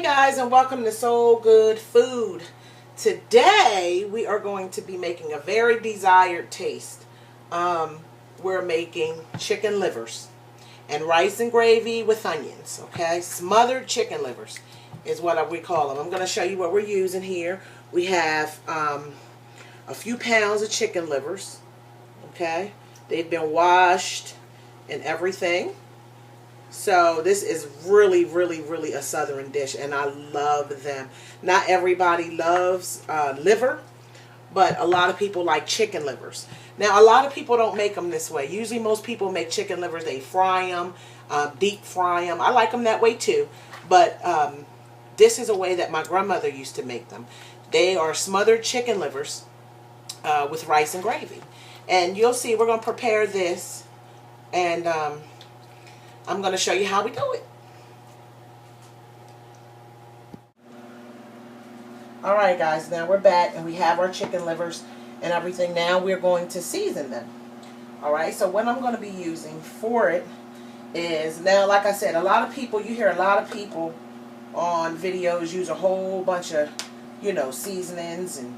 Guys, and welcome to So Good Food. Today we are going to be making a very desired taste. We're making chicken livers and rice and gravy with onions. Okay, smothered chicken livers is what we call them. I'm going to show you what we're using here. We have a few pounds of chicken livers. Okay, they've been washed and everything. So this is really a southern dish, and I love them. Not everybody loves liver, but a lot of people like chicken livers. Now, a lot of people don't make them this way. Usually most people make chicken livers, they fry them, deep fry them. I like them that way too, but this is a way that my grandmother used to make them. They are smothered chicken livers with rice and gravy. And you'll see we're going to prepare this, and I'm going to show you how we do it. Alright guys, now we're back and we have our chicken livers and everything. Now we're going to season them. Alright, so what I'm going to be using for it is, now like I said, a lot of people, you hear a lot of people on videos use a whole bunch of, seasonings and,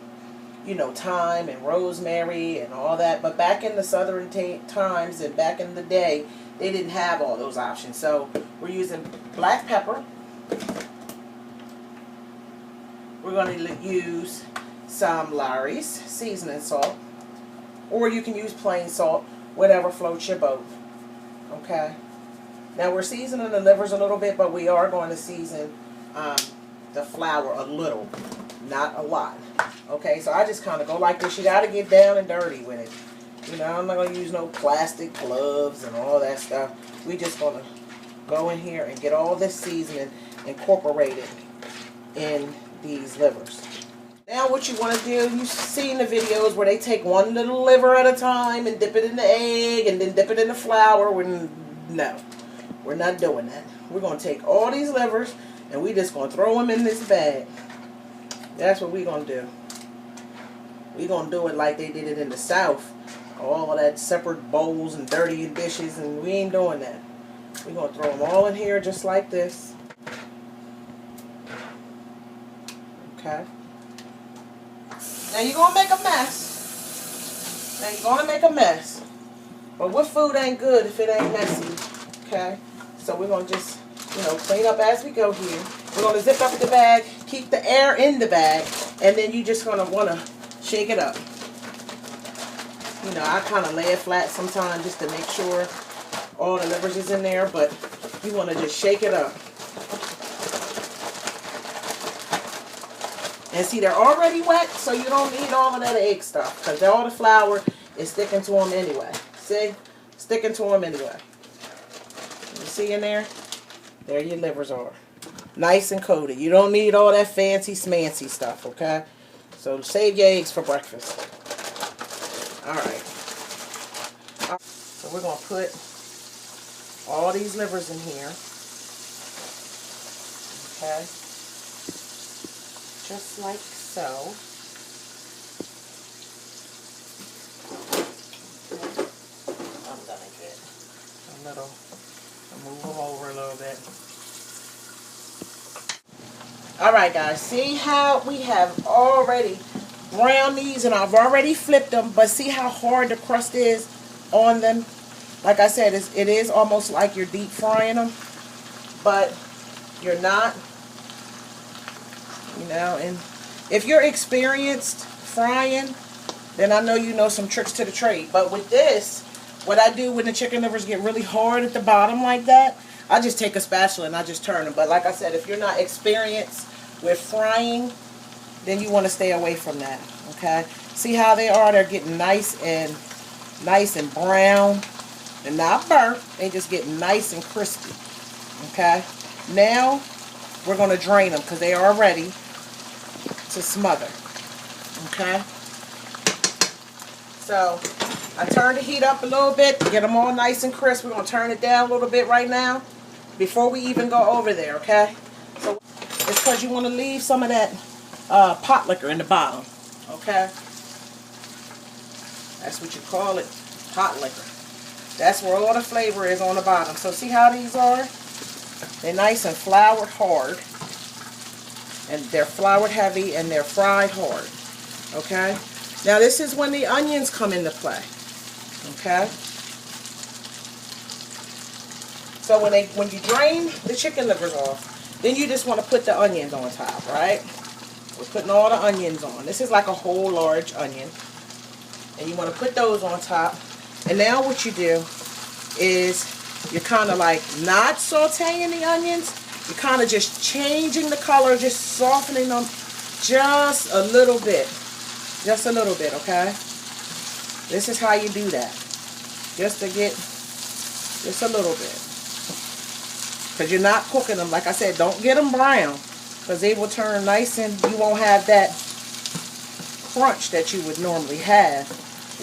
thyme and rosemary and all that. But back in the southern times and back in the day, they didn't have all those options. So we're using black pepper. We're going to use some Lawry's seasoning salt, or you can use plain salt, whatever floats your boat. Okay. Now we're seasoning the livers a little bit, but we are going to season the flour a little, not a lot. Okay, so I just kind of go like this. You got to get down and dirty with it. I'm not going to use no plastic gloves and all that stuff. We just going to go in here and get all this seasoning incorporated in these livers. Now what you want to do, you've seen the videos where they take one little liver at a time and dip it in the egg and then dip it in the flour. No, we're not doing that. We're going to take all these livers and we just going to throw them in this bag. That's what we're going to do. We're going to do it like they did it in the South. All of that separate bowls and dirty dishes, and we ain't doing that. We're going to throw them all in here just like this. Okay. Now you're going to make a mess. But what food ain't good if it ain't messy? Okay. So we're going to just, clean up as we go here. We're going to zip up the bag, keep the air in the bag, and then you're just going to want to shake it up. I kind of lay it flat sometimes just to make sure all the livers is in there, but you want to just shake it up. And see, they're already wet, so you don't need all of that egg stuff, because all the flour is sticking to them anyway. See? Sticking to them anyway. You see in there? There your livers are. Nice and coated. You don't need all that fancy smancy stuff, okay? So save your eggs for breakfast. Alright. So we're going to put all these livers in here. Okay. Just like so. I'm going to get a little, move them over a little bit. Alright guys, see how we have already browned these, and I've already flipped them, but see how hard the crust is on them? Like I said, it is almost like you're deep frying them, but you're not, and if you're experienced frying, then I know you know some tricks to the trade. But with this, what I do when the chicken livers get really hard at the bottom like that, I just take a spatula and I just turn them. But like I said, if you're not experienced with frying, then you want to stay away from that. Okay, see how they are? They're getting nice and brown, and not burnt. They just get nice and crispy. Okay, now we're going to drain them because they are ready to smother. Okay, so I turn the heat up a little bit to get them all nice and crisp. We're going to turn it down a little bit right now before we even go over there. Okay, so it's because you want to leave some of that pot liquor in the bottom. Okay, that's what you call it, pot liquor. That's where all the flavor is, on the bottom. So see how these are? They're nice and floured hard. And they're floured heavy and they're fried hard. Okay? Now this is when the onions come into play. Okay? So when you drain the chicken livers off, then you just want to put the onions on top, right? We're putting all the onions on. This is like a whole large onion. And you want to put those on top. And now what you do is you're kind of like not sauteing the onions. You're kind of just changing the color, just softening them just a little bit. Just a little bit, okay? This is how you do that. Just to get just a little bit. Because you're not cooking them. Like I said, don't get them brown. Because they will turn nice and you won't have that crunch that you would normally have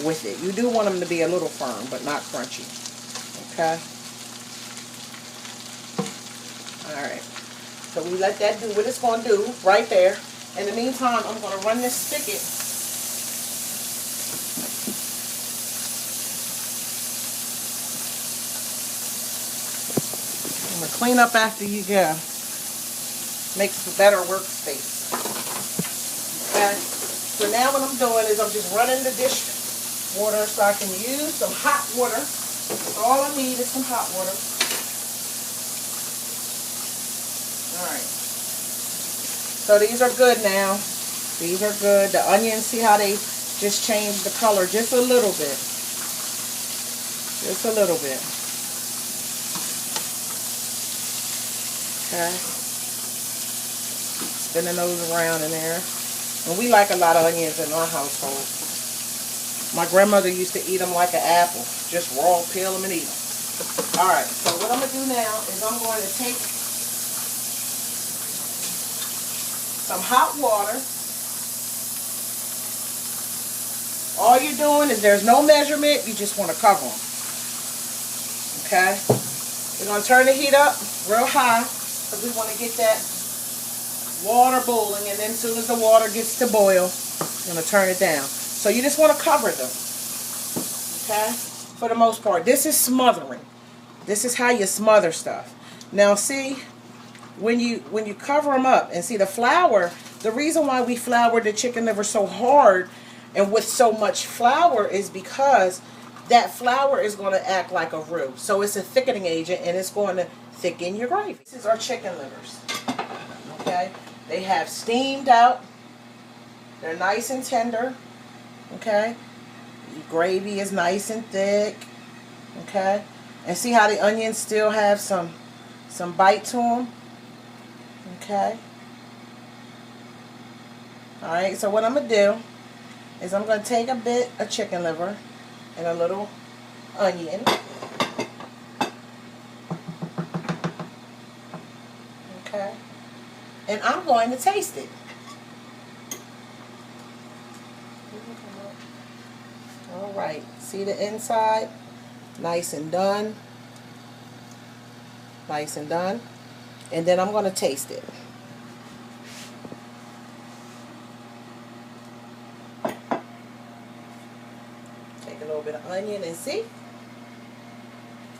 with it. You do want them to be a little firm, but not crunchy. Okay? Alright. So we let that do what it's going to do right there. In the meantime, I'm going to run this spigot. I'm going to clean up after you go. Makes a better workspace. Okay? So now what I'm doing is I'm just running the dish water so I can use some hot water. All I need is some hot water. Alright. So these are good now. These are good. The onions, see how they just changed the color just a little bit. Just a little bit. Okay. Spinning those around in there. And we like a lot of onions in our household. My grandmother used to eat them like an apple. Just raw, peel them and eat them. Alright, so what I'm going to do now is I'm going to take some hot water. All you're doing is there's no measurement. You just want to cover them. Okay? We're going to turn the heat up real high because we want to get that water boiling, and then as soon as the water gets to boil, I'm going to turn it down. So you just want to cover them. Okay? For the most part. This is smothering. This is how you smother stuff. Now see, when you cover them up, and see the flour, the reason why we flour the chicken liver so hard and with so much flour is because that flour is going to act like a roux. So it's a thickening agent, and it's going to thicken your gravy. This is our chicken livers. Okay? They have steamed out. They're nice and tender. Okay? The gravy is nice and thick. Okay? And see how the onions still have some bite to them? Okay? Alright, so what I'm going to do is I'm going to take a bit of chicken liver and a little onion. Okay? And I'm going to taste it. Alright, see the inside? Nice and done. Nice and done. And then I'm going to taste it. Take a little bit of onion and see.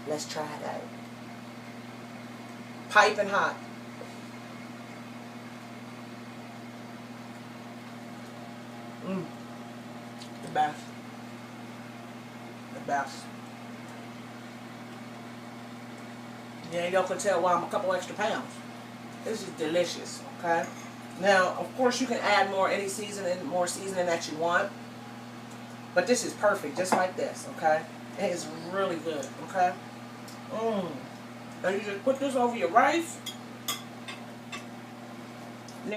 Let's try it out. Piping hot. The best. The best. Yeah, y'all can tell why I'm a couple extra pounds. This is delicious, okay? Now, of course, you can add more seasoning that you want. But this is perfect, just like this, okay? It is really good, okay? And you just put this over your rice.